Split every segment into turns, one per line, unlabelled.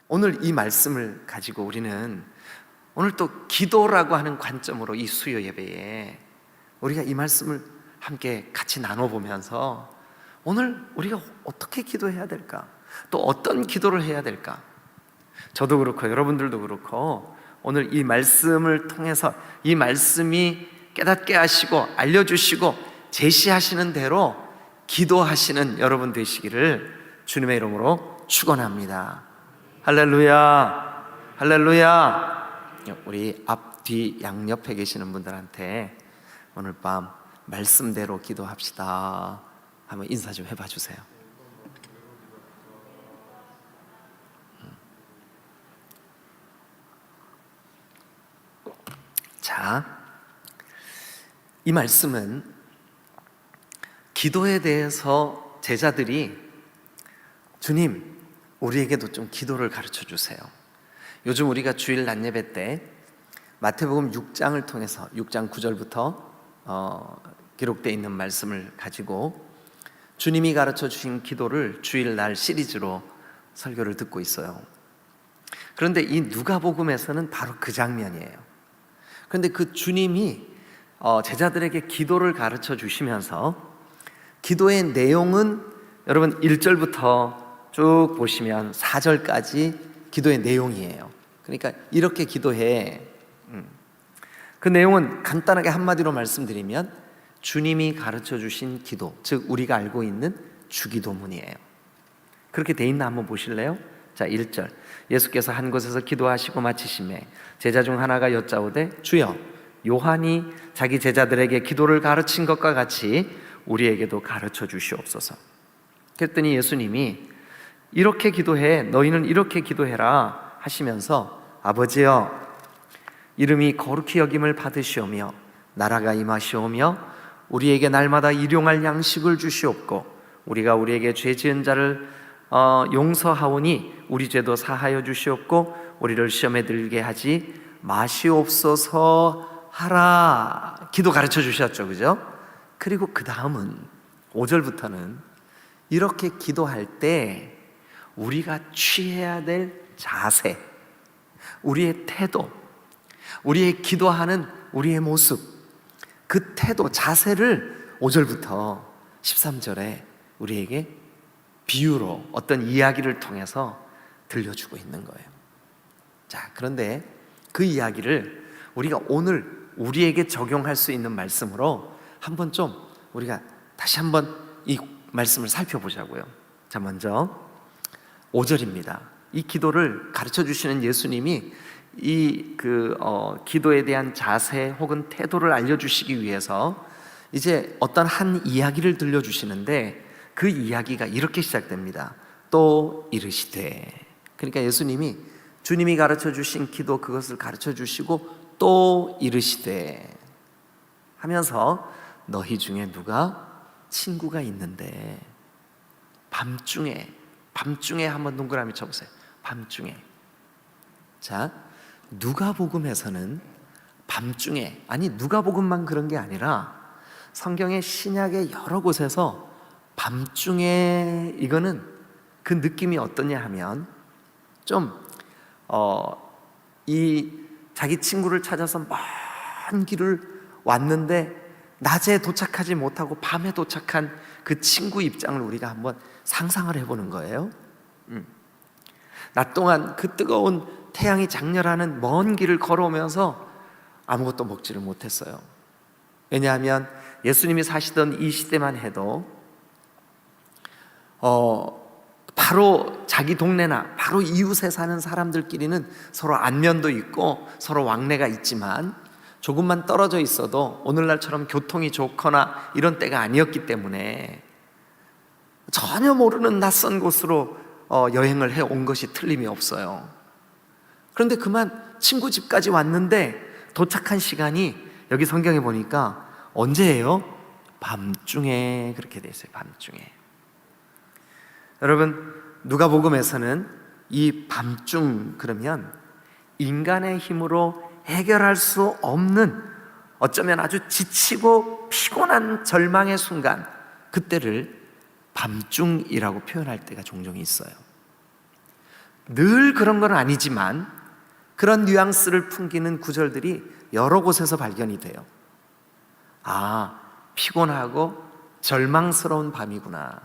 오늘 이 말씀을 가지고 우리는 오늘 또 기도라고 하는 관점으로 이 수요 예배에 우리가 이 말씀을 함께 같이 나눠보면서 오늘 우리가 어떻게 기도해야 될까? 또 어떤 기도를 해야 될까? 저도 그렇고 여러분들도 그렇고 오늘 이 말씀을 통해서 이 말씀이 깨닫게 하시고 알려주시고 제시하시는 대로 기도하시는 여러분 되시기를 주님의 이름으로 축원합니다. 할렐루야, 할렐루야. 우리 앞, 뒤, 양옆에 계시는 분들한테 오늘 밤 말씀대로 기도합시다 한번 인사 좀 해봐 주세요. 자, 이 말씀은 기도에 대해서 제자들이 주님, 우리에게도 좀 기도를 가르쳐 주세요. 요즘 우리가 주일 낮예배 때 마태복음 6장을 통해서 6장 9절부터 기록되어 있는 말씀을 가지고 주님이 가르쳐 주신 기도를 주일날 시리즈로 설교를 듣고 있어요. 그런데 이 누가복음에서는 바로 그 장면이에요. 그런데 그 주님이 제자들에게 기도를 가르쳐 주시면서 기도의 내용은 여러분 1절부터 쭉 보시면 4절까지 기도의 내용이에요. 그러니까 이렇게 기도해. 그 내용은 간단하게 한마디로 말씀드리면 주님이 가르쳐 주신 기도, 즉 우리가 알고 있는 주기도문이에요. 그렇게 돼 있나 한번 보실래요? 자, 1절 예수께서 한 곳에서 기도하시고 마치시매 제자 중 하나가 여짜오되 주여 요한이 자기 제자들에게 기도를 가르친 것과 같이 우리에게도 가르쳐 주시옵소서. 그랬더니 예수님이 이렇게 기도해, 너희는 이렇게 기도해라 하시면서 아버지여 이름이 거룩히 여김을 받으시오며 나라가 임하시오며 우리에게 날마다 일용할 양식을 주시옵고 우리가 우리에게 죄 지은 자를 용서하오니 우리 죄도 사하여 주시옵고 우리를 시험에 들게 하지 마시옵소서 하라. 기도 가르쳐 주셨죠, 그죠? 그리고 그 다음은 5절부터는 이렇게 기도할 때 우리가 취해야 될 자세, 우리의 태도, 우리의 기도하는 우리의 모습, 그 태도, 자세를 5절부터 13절에 우리에게 비유로 어떤 이야기를 통해서 들려주고 있는 거예요. 자, 그런데 그 이야기를 우리가 오늘 우리에게 적용할 수 있는 말씀으로 한번 좀 우리가 다시 한번 이 말씀을 살펴보자고요. 자, 먼저 5절입니다. 이 기도를 가르쳐 주시는 예수님이 이 기도에 대한 자세 혹은 태도를 알려주시기 위해서 이제 어떤 한 이야기를 들려주시는데 그 이야기가 이렇게 시작됩니다. 또 이르시되. 그러니까 예수님이 주님이 가르쳐 주신 기도 그것을 가르쳐 주시고 또 이르시되 하면서 너희 중에 누가 친구가 있는데 밤중에 한번 동그라미 쳐보세요. 밤중에. 자, 누가복음에서는 밤중에, 아니 누가복음만 그런 게 아니라 성경의 신약의 여러 곳에서 밤중에, 이거는 그 느낌이 어떠냐 하면 좀 이 자기 친구를 찾아서 먼 길을 왔는데 낮에 도착하지 못하고 밤에 도착한 그 친구 입장을 우리가 한번 상상을 해보는 거예요. 낮 동안 그 뜨거운 태양이 장렬하는 먼 길을 걸어오면서 아무것도 먹지를 못했어요. 왜냐하면 예수님이 사시던 이 시대만 해도 바로 자기 동네나 바로 이웃에 사는 사람들끼리는 서로 안면도 있고 서로 왕래가 있지만 조금만 떨어져 있어도 오늘날처럼 교통이 좋거나 이런 때가 아니었기 때문에 전혀 모르는 낯선 곳으로 여행을 해온 것이 틀림이 없어요. 그런데 그만 친구 집까지 왔는데 도착한 시간이 여기 성경에 보니까 언제예요? 밤중에 그렇게 돼 있어요. 밤중에. 여러분, 누가복음에서는 이 밤중 그러면 인간의 힘으로 해결할 수 없는 어쩌면 아주 지치고 피곤한 절망의 순간, 그때를 밤중이라고 표현할 때가 종종 있어요. 늘 그런 건 아니지만 그런 뉘앙스를 풍기는 구절들이 여러 곳에서 발견이 돼요. 아, 피곤하고 절망스러운 밤이구나.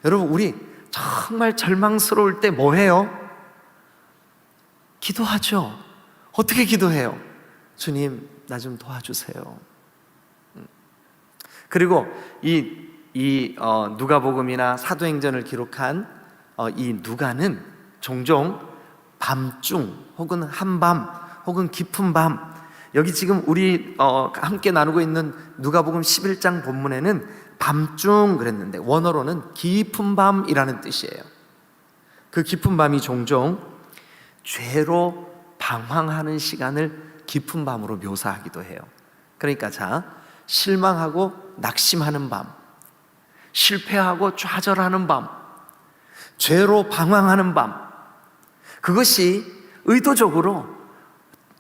여러분, 우리 정말 절망스러울 때 뭐 해요? 기도하죠. 어떻게 기도해요? 주님, 나 좀 도와주세요. 그리고 이 누가복음이나 사도행전을 기록한 이 누가는 종종 밤중 혹은 한밤 혹은 깊은 밤, 여기 지금 우리 함께 나누고 있는 누가복음 11장 본문에는 밤중 그랬는데 원어로는 깊은 밤이라는 뜻이에요. 그 깊은 밤이 종종 죄로 방황하는 시간을 깊은 밤으로 묘사하기도 해요. 그러니까 자, 실망하고 낙심하는 밤, 실패하고 좌절하는 밤, 죄로 방황하는 밤, 그것이 의도적으로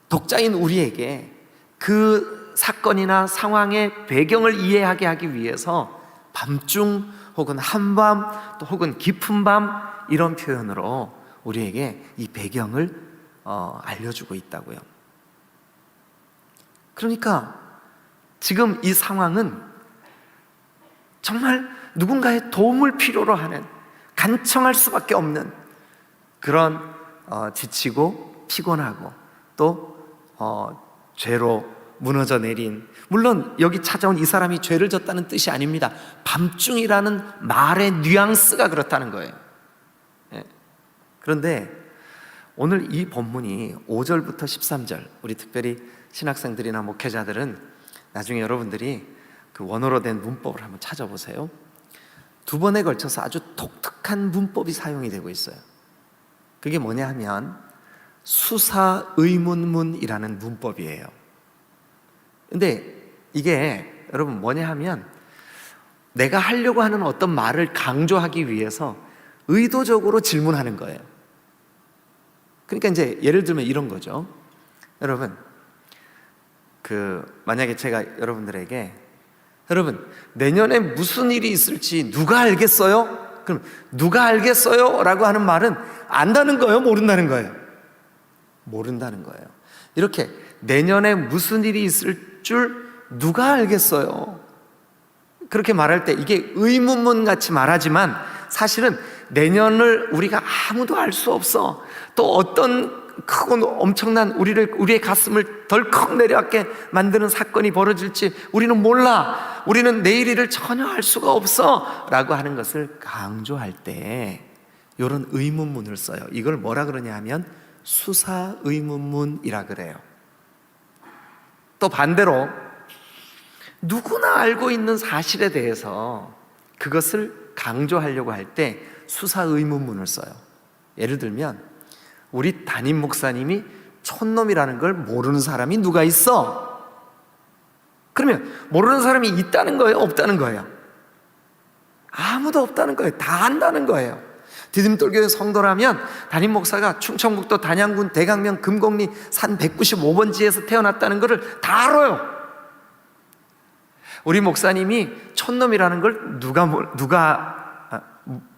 독자인 우리에게 그 사건이나 상황의 배경을 이해하게 하기 위해서 밤중 혹은 한밤 또 혹은 깊은 밤 이런 표현으로 우리에게 이 배경을 알려주고 있다고요. 그러니까 지금 이 상황은 정말 누군가의 도움을 필요로 하는, 간청할 수밖에 없는 그런 지치고 피곤하고 또 죄로 무너져 내린, 물론 여기 찾아온 이 사람이 죄를 졌다는 뜻이 아닙니다. 밤중이라는 말의 뉘앙스가 그렇다는 거예요. 그런데 오늘 이 본문이 5절부터 13절, 우리 특별히 신학생들이나 목회자들은 나중에 여러분들이 그 원어로 된 문법을 한번 찾아보세요. 두 번에 걸쳐서 아주 독특한 문법이 사용이 되고 있어요. 그게 뭐냐 하면 수사의문문이라는 문법이에요. 근데 이게 여러분 뭐냐 하면 내가 하려고 하는 어떤 말을 강조하기 위해서 의도적으로 질문하는 거예요. 그러니까 이제 예를 들면 이런 거죠. 여러분, 만약에 제가 여러분들에게 여러분, 내년에 무슨 일이 있을지 누가 알겠어요? 그럼 누가 알겠어요? 라고 하는 말은 안다는 거예요? 모른다는 거예요? 모른다는 거예요. 이렇게 내년에 무슨 일이 있을 줄 누가 알겠어요? 그렇게 말할 때 이게 의문문 같이 말하지만 사실은 내년을 우리가 아무도 알 수 없어. 또 어떤 크고 엄청난 우리의 가슴을 덜컥 내려앉게 만드는 사건이 벌어질지 우리는 몰라. 우리는 내일 일을 전혀 알 수가 없어 라고 하는 것을 강조할 때 이런 의문문을 써요. 이걸 뭐라 그러냐 하면 수사의문문이라 그래요. 또 반대로 누구나 알고 있는 사실에 대해서 그것을 강조하려고 할 때 수사의문문을 써요. 예를 들면 우리 담임 목사님이 촌놈이라는 걸 모르는 사람이 누가 있어? 그러면 모르는 사람이 있다는 거예요? 없다는 거예요? 아무도 없다는 거예요. 다 안다는 거예요. 디딤돌교회 성도라면 담임 목사가 충청북도 단양군 대강면 금곡리 산 195번지에서 태어났다는 것을 다 알아요. 우리 목사님이 촌놈이라는 걸 누가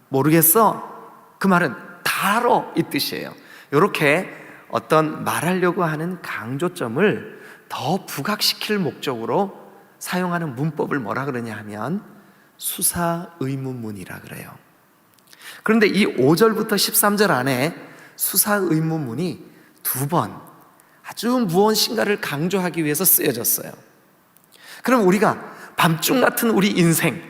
모르겠어? 그 말은 다 알아 이 뜻이에요. 이렇게 어떤 말하려고 하는 강조점을 더 부각시킬 목적으로 사용하는 문법을 뭐라 그러냐 하면 수사의문문이라 그래요. 그런데 이 5절부터 13절 안에 수사의문문이 두 번 아주 무엇인가를 강조하기 위해서 쓰여졌어요. 그럼 우리가 밤중 같은 우리 인생,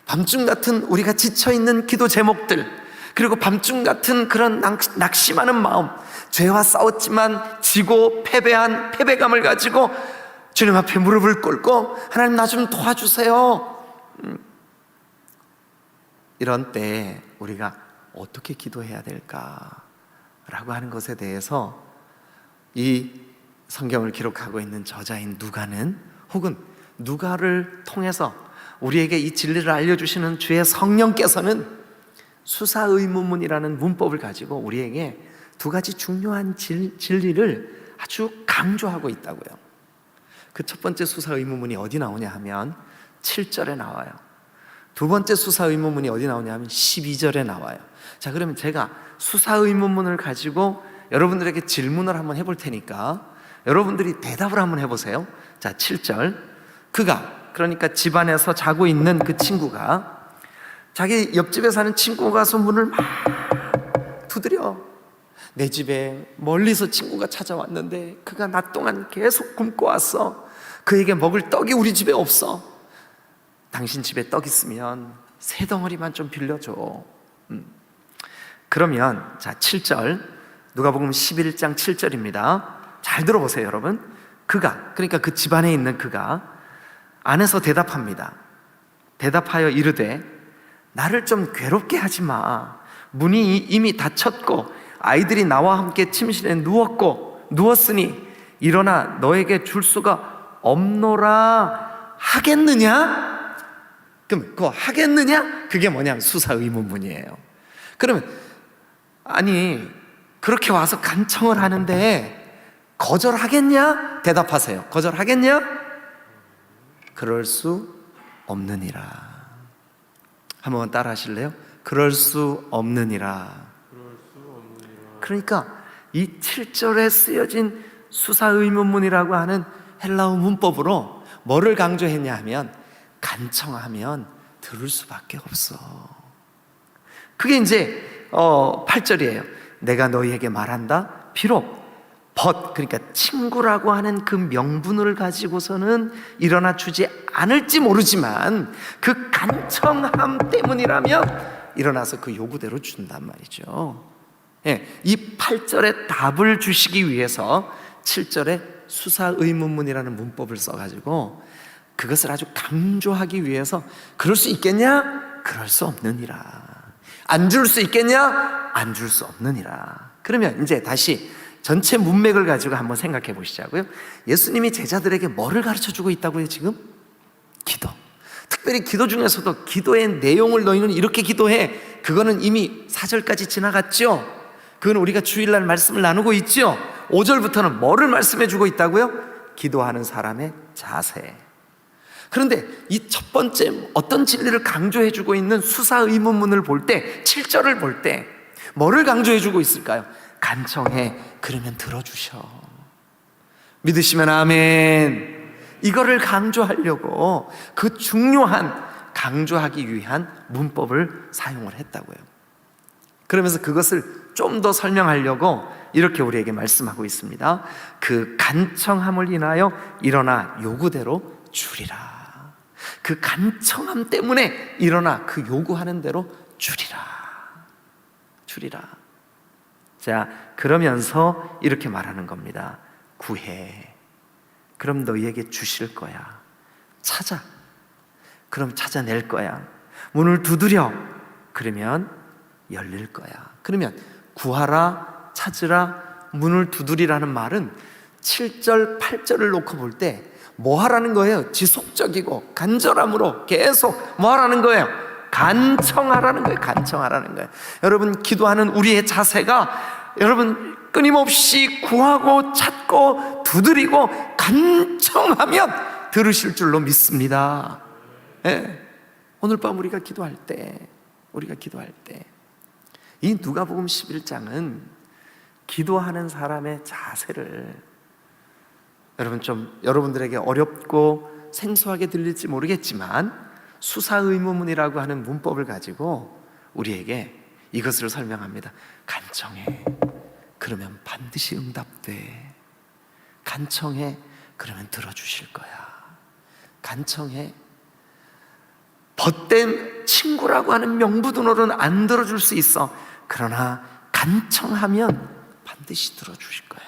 밤중 같은 우리가 지쳐있는 기도 제목들, 그리고 밤중 같은 그런 낙심하는 마음, 죄와 싸웠지만 지고 패배한 패배감을 가지고 주님 앞에 무릎을 꿇고 하나님 나 좀 도와주세요. 이런 때 우리가 어떻게 기도해야 될까라고 하는 것에 대해서 이 성경을 기록하고 있는 저자인 누가는, 혹은 누가를 통해서 우리에게 이 진리를 알려주시는 주의 성령께서는 수사의문문이라는 문법을 가지고 우리에게 두 가지 중요한 진리를 아주 강조하고 있다고요. 그 첫 번째 수사의문문이 어디 나오냐 하면 7절에 나와요. 두 번째 수사 의문문이 어디 나오냐면 12절에 나와요. 자, 그러면 제가 수사 의문문을 가지고 여러분들에게 질문을 한번 해볼 테니까 여러분들이 대답을 한번 해보세요. 자, 7절. 그가, 그러니까 집안에서 자고 있는 그 친구가 자기 옆집에 사는 친구가 가서 문을 막 두드려. 내 집에 멀리서 친구가 찾아왔는데 그가 낮 동안 계속 굶고 왔어. 그에게 먹을 떡이 우리 집에 없어. 당신 집에 떡 있으면 세 덩어리만 좀 빌려줘. 그러면 자, 7절, 누가복음 11장 7절입니다. 잘 들어보세요, 여러분. 그가, 그러니까 그 집안에 있는 그가 안에서 대답합니다. 대답하여 이르되 나를 좀 괴롭게 하지 마. 문이 이미 닫혔고 아이들이 나와 함께 침실에 누웠으니 일어나 너에게 줄 수가 없노라 하겠느냐? 그럼 그거 하겠느냐? 그게 뭐냐면 수사 의문문이에요. 그러면 아니 그렇게 와서 간청을 하는데 거절하겠냐? 대답하세요. 거절하겠냐? 그럴 수 없느니라. 한번 따라 하실래요? 그럴 수 없느니라. 그러니까 이 7절에 쓰여진 수사 의문문이라고 하는 헬라어 문법으로 뭐를 강조했냐 하면 간청하면 들을 수밖에 없어. 그게 이제 8절이에요. 내가 너희에게 말한다. 비록 그러니까 친구라고 하는 그 명분을 가지고서는 일어나 주지 않을지 모르지만 그 간청함 때문이라면 일어나서 그 요구대로 준단 말이죠. 예, 이 8절에 답을 주시기 위해서 7절에 수사 의문문이라는 문법을 써가지고 그것을 아주 강조하기 위해서 그럴 수 있겠냐? 그럴 수 없느니라. 안 줄 수 있겠냐? 안 줄 수 없느니라. 그러면 이제 다시 전체 문맥을 가지고 한번 생각해 보시자고요. 예수님이 제자들에게 뭐를 가르쳐 주고 있다고요, 지금? 기도. 특별히 기도 중에서도 기도의 내용을 너희는 이렇게 기도해. 그거는 이미 4절까지 지나갔죠. 그건 우리가 주일날 말씀을 나누고 있죠. 5절부터는 뭐를 말씀해 주고 있다고요? 기도하는 사람의 자세. 그런데 이 첫 번째 어떤 진리를 강조해 주고 있는 수사 의문문을 볼 때, 7절을 볼 때 뭐를 강조해 주고 있을까요? 간청해. 그러면 들어주셔. 믿으시면 아멘. 이거를 강조하려고 그 중요한 강조하기 위한 문법을 사용을 했다고요. 그러면서 그것을 좀 더 설명하려고 이렇게 우리에게 말씀하고 있습니다. 그 간청함을 인하여 일어나 요구대로 주리라. 그 간청함 때문에 일어나 그 요구하는 대로 주리라. 자, 그러면서 이렇게 말하는 겁니다. 구해. 그럼 너희에게 주실 거야. 찾아. 그럼 찾아낼 거야. 문을 두드려. 그러면 열릴 거야. 그러면 구하라, 찾으라, 문을 두드리라는 말은 7절, 8절을 놓고 볼 때 뭐 하라는 거예요? 지속적이고 간절함으로 계속 뭐 하라는 거예요? 간청하라는 거예요. 간청하라는 거예요. 여러분, 기도하는 우리의 자세가 여러분 끊임없이 구하고 찾고 두드리고 간청하면 들으실 줄로 믿습니다. 네. 오늘 밤 우리가 기도할 때 이 누가복음 11장은 기도하는 사람의 자세를 여러분들에게 어렵고 생소하게 들릴지 모르겠지만 수사 의문문이라고 하는 문법을 가지고 우리에게 이것을 설명합니다. 간청해. 그러면 반드시 응답돼. 간청해. 그러면 들어주실 거야. 간청해. 벗된 친구라고 하는 명분으로는 안 들어줄 수 있어. 그러나 간청하면 반드시 들어주실 거야.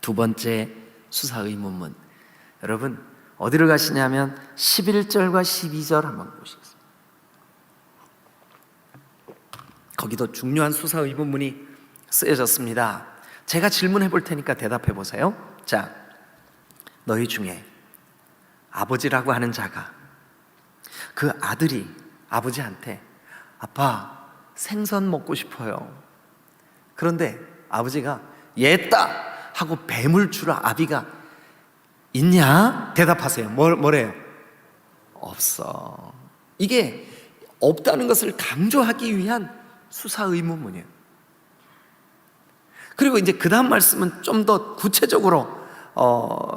두 번째 수사 의문문. 여러분 어디를 가시냐면 11절과 12절 한번 보시겠습니다. 거기도 중요한 수사 의문문이 쓰여졌습니다. 제가 질문해 볼 테니까 대답해 보세요. 자, 너희 중에 아버지라고 하는 자가 그 아들이 아버지한테 아빠 생선 먹고 싶어요. 그런데 아버지가 옛다 하고 뱀을 주라. 아비가 있냐? 대답하세요. 뭐래요? 없어. 이게 없다는 것을 강조하기 위한 수사 의문문이에요. 그리고 이제 그 다음 말씀은 좀 더 구체적으로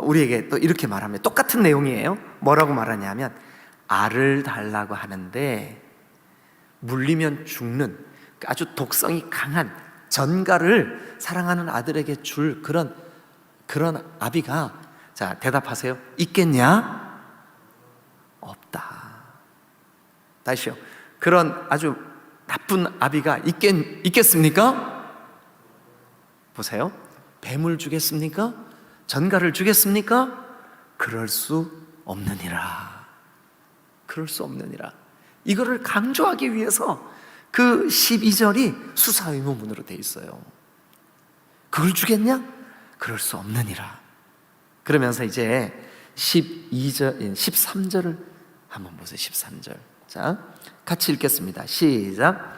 우리에게 또 이렇게 말합니다. 똑같은 내용이에요. 뭐라고 말하냐면 알을 달라고 하는데 물리면 죽는 아주 독성이 강한 전갈을 사랑하는 아들에게 줄 그런 아비가, 자 대답하세요. 있겠냐? 없다. 다시요. 그런 아주 나쁜 아비가 있겠습니까? 보세요. 뱀을 주겠습니까? 전갈을 주겠습니까? 그럴 수 없느니라. 그럴 수 없느니라. 이거를 강조하기 위해서 그 12절이 수사 의문문으로 돼 있어요. 그걸 주겠냐? 그럴 수 없느니라. 그러면서 이제 13절을 한번 보세요. 13절. 자, 같이 읽겠습니다. 시작.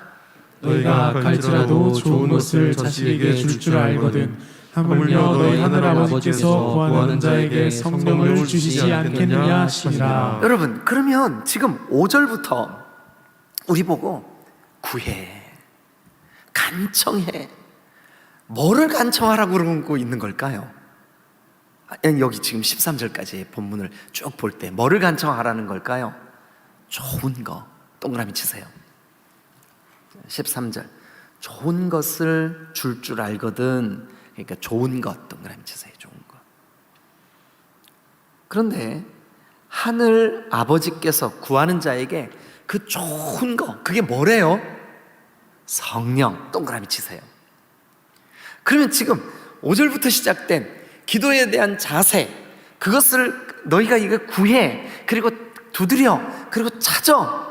너희가 갈지라도 좋은 것을 자식에게 줄 줄 알거든 하물며 너희 하늘아버지께서 구하는 자에게 성령을 주시지 않겠느냐 하시니라.
여러분, 그러면 지금 5절부터 우리 보고 구해, 간청해, 뭐를 간청하라고 그러고 있는 걸까요? 여기 지금 13절까지 본문을 쭉 볼 때 뭐를 간청하라는 걸까요? 좋은 거, 동그라미 치세요. 13절, 좋은 것을 줄 알거든. 그러니까 좋은 것, 동그라미 치세요. 좋은 것. 그런데 하늘 아버지께서 구하는 자에게 그 좋은 거, 그게 뭐래요? 성령, 동그라미 치세요. 그러면 지금 5절부터 시작된 기도에 대한 자세, 그것을 너희가 이거 구해, 그리고 두드려, 그리고 찾아.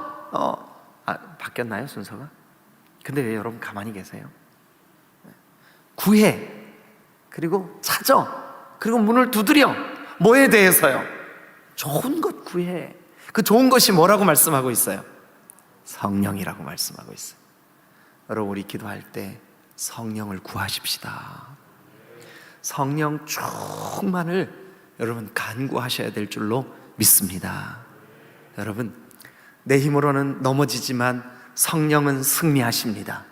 바뀌었나요, 순서가? 근데 왜 여러분 가만히 계세요? 구해, 그리고 찾아, 그리고 문을 두드려. 뭐에 대해서요? 좋은 것 구해. 그 좋은 것이 뭐라고 말씀하고 있어요? 성령이라고 말씀하고 있어요. 여러분, 우리 기도할 때 성령을 구하십시다. 성령 충만을 여러분 간구하셔야 될 줄로 믿습니다. 여러분, 내 힘으로는 넘어지지만 성령은 승리하십니다.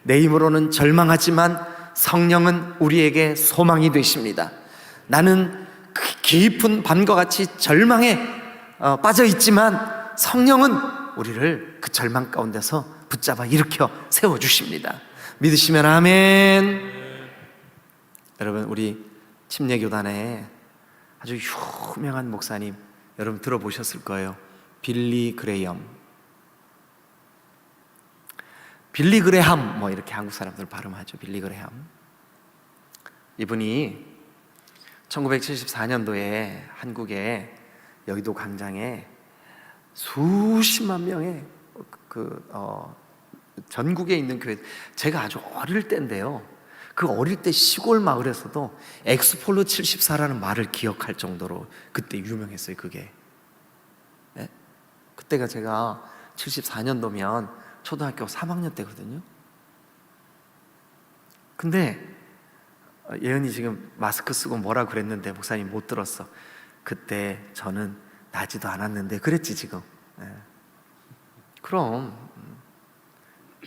내 힘으로는 절망하지만 성령은 우리에게 소망이 되십니다. 나는 깊은 밤과 같이 절망에 빠져 있지만 성령은 우리를 그 절망 가운데서 붙잡아 일으켜 세워주십니다. 믿으시면 아멘. 여러분, 우리 침례교단에 아주 유명한 목사님 여러분 들어보셨을 거예요. 빌리 그레함, 뭐 이렇게 한국 사람들 발음하죠. 빌리 그레함. 이분이 1974년도에 한국의 여의도 광장에 수십만 명의 전국에 있는 교회, 제가 아주 어릴 때인데요, 그 어릴 때 시골 마을에서도 엑스폴로 74라는 말을 기억할 정도로 그때 유명했어요. 그게 네? 그때가 제가 74년도면 초등학교 3학년 때거든요. 근데 예은이 지금 마스크 쓰고 뭐라 그랬는데 목사님 못 들었어. 그때 저는 나지도 않았는데 그랬지 지금. 네. 그럼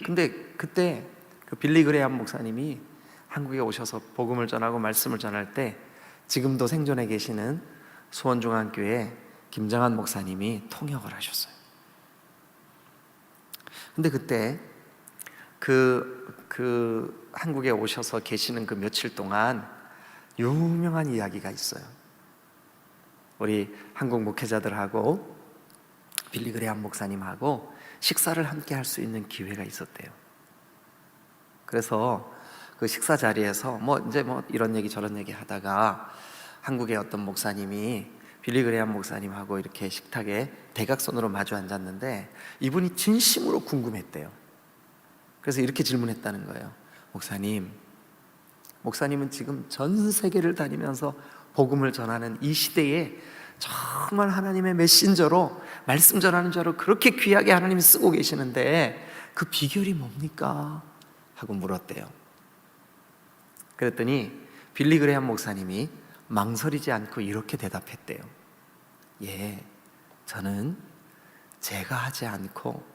근데 그때 그 빌리 그레함 목사님이 한국에 오셔서 복음을 전하고 말씀을 전할 때 지금도 생존해 계시는 수원중앙교회 김정한 목사님이 통역을 하셨어요. 근데 그때 그 한국에 오셔서 계시는 그 며칠 동안 유명한 이야기가 있어요. 우리 한국 목회자들하고 빌리 그레함 목사님하고 식사를 함께 할 수 있는 기회가 있었대요. 그래서 그 식사 자리에서 이제 이런 얘기 저런 얘기 하다가 한국의 어떤 목사님이 빌리 그레함 목사님하고 이렇게 식탁에 대각선으로 마주 앉았는데 이분이 진심으로 궁금했대요. 그래서 이렇게 질문했다는 거예요. 목사님은 지금 전 세계를 다니면서 복음을 전하는 이 시대에 정말 하나님의 메신저로 말씀 전하는 자로 그렇게 귀하게 하나님이 쓰고 계시는데 그 비결이 뭡니까? 하고 물었대요. 그랬더니 빌리 그레함 목사님이 망설이지 않고 이렇게 대답했대요. 예, 저는 제가 하지 않고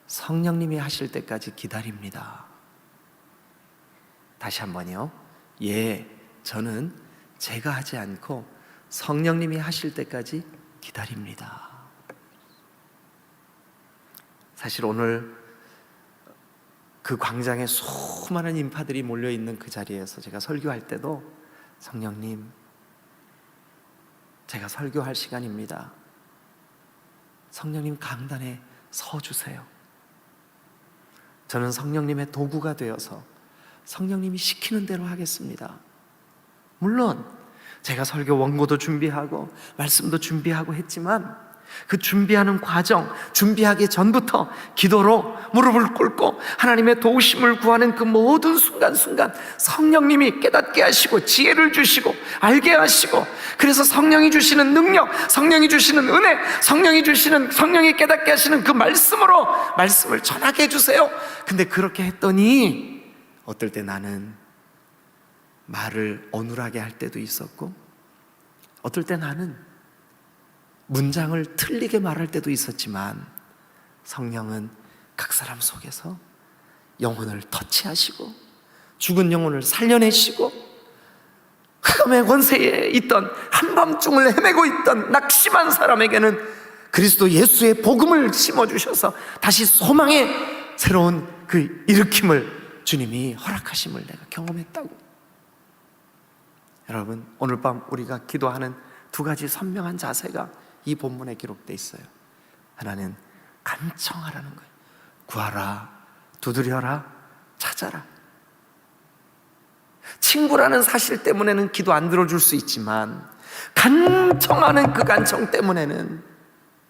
성령님이 하실 때까지 기다립니다. 다시 한번요. 예, 저는 제가 하지 않고 성령님이 하실 때까지 기다립니다. 사실 오늘 그 광장에 수많은 인파들이 몰려있는 그 자리에서 제가 설교할 때도 성령님, 제가 설교할 시간입니다. 성령님 강단에 서주세요. 저는 성령님의 도구가 되어서 성령님이 시키는 대로 하겠습니다. 물론 제가 설교 원고도 준비하고 말씀도 준비하고 했지만 그 준비하는 과정, 준비하기 전부터 기도로 무릎을 꿇고 하나님의 도우심을 구하는 그 모든 순간순간 성령님이 깨닫게 하시고 지혜를 주시고 알게 하시고, 그래서 성령이 주시는 능력, 성령이 주시는 은혜, 성령이 깨닫게 하시는 그 말씀으로 말씀을 전하게 해주세요. 근데 그렇게 했더니 어떨 때 나는 말을 어눌하게 할 때도 있었고, 어떨 때 나는 문장을 틀리게 말할 때도 있었지만, 성령은 각 사람 속에서 영혼을 터치하시고 죽은 영혼을 살려내시고, 흑암의 권세에 있던, 한밤중을 헤매고 있던 낙심한 사람에게는 그리스도 예수의 복음을 심어주셔서 다시 소망의 새로운 그 일으킴을 주님이 허락하심을 내가 경험했다고. 여러분, 오늘 밤 우리가 기도하는 두 가지 선명한 자세가 이 본문에 기록되어 있어요. 하나는 간청하라는 거예요. 구하라, 두드려라, 찾아라. 친구라는 사실 때문에는 기도 안 들어줄 수 있지만 간청하는 그 간청 때문에는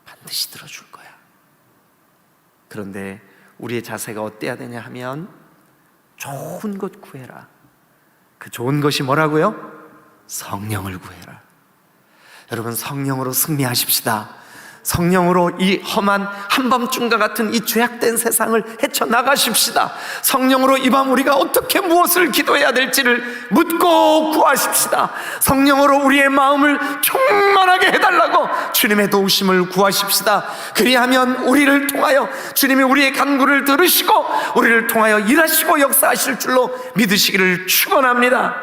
반드시 들어줄 거야. 그런데 우리의 자세가 어때야 되냐 하면, 좋은 것 구해라. 그 좋은 것이 뭐라고요? 성령을 구해라. 여러분, 성령으로 승리하십시다. 성령으로 이 험한 한밤중과 같은 이 죄악된 세상을 헤쳐나가십시다. 성령으로 이 밤 우리가 어떻게 무엇을 기도해야 될지를 묻고 구하십시다. 성령으로 우리의 마음을 충만하게 해달라고 주님의 도우심을 구하십시다. 그리하면 우리를 통하여 주님이 우리의 간구를 들으시고 우리를 통하여 일하시고 역사하실 줄로 믿으시기를 축원합니다.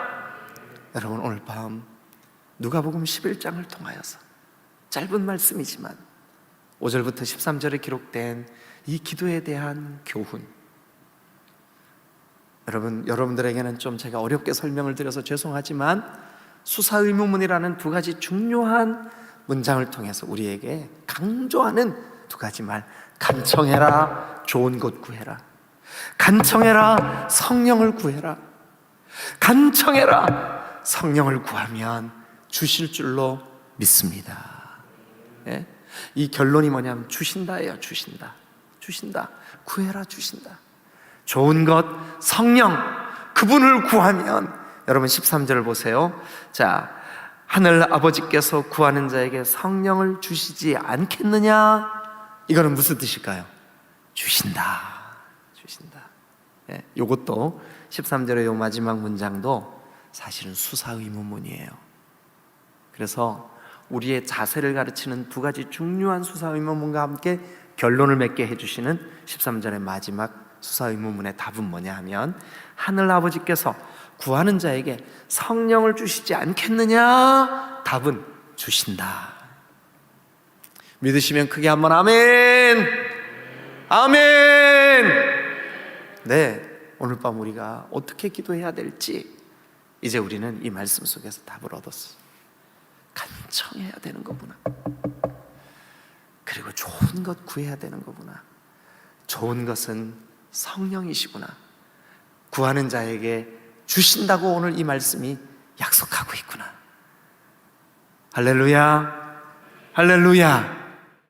여러분, 오늘 밤 누가복음 11장을 통하여서 짧은 말씀이지만 5절부터 13절에 기록된 이 기도에 대한 교훈, 여러분들에게는 좀 제가 어렵게 설명을 드려서 죄송하지만 수사의무문이라는 두 가지 중요한 문장을 통해서 우리에게 강조하는 두 가지 말, 간청해라, 좋은 것 구해라. 간청해라, 성령을 구해라. 간청해라, 성령을 구하면 주실 줄로 믿습니다. 예? 이 결론이 뭐냐면 주신다예요. 주신다. 구해라, 주신다. 좋은 것, 성령, 그분을 구하면, 여러분 13절을 보세요. 자, 하늘 아버지께서 구하는 자에게 성령을 주시지 않겠느냐? 이거는 무슨 뜻일까요? 주신다. 예, 이것도 13절의 요 마지막 문장도 사실은 수사의문문이에요. 그래서 우리의 자세를 가르치는 두 가지 중요한 수사의문문과 함께 결론을 맺게 해주시는 13절의 마지막 수사의문문의 답은 뭐냐 하면, 하늘 아버지께서 구하는 자에게 성령을 주시지 않겠느냐? 답은 주신다. 믿으시면 크게 한번 아멘. 아멘. 네, 오늘 밤 우리가 어떻게 기도해야 될지 이제 우리는 이 말씀 속에서 답을 얻었어. 간청해야 되는 거구나. 그리고 좋은 것 구해야 되는 거구나. 좋은 것은 성령이시구나. 구하는 자에게 주신다고 오늘 이 말씀이 약속하고 있구나. 할렐루야, 할렐루야.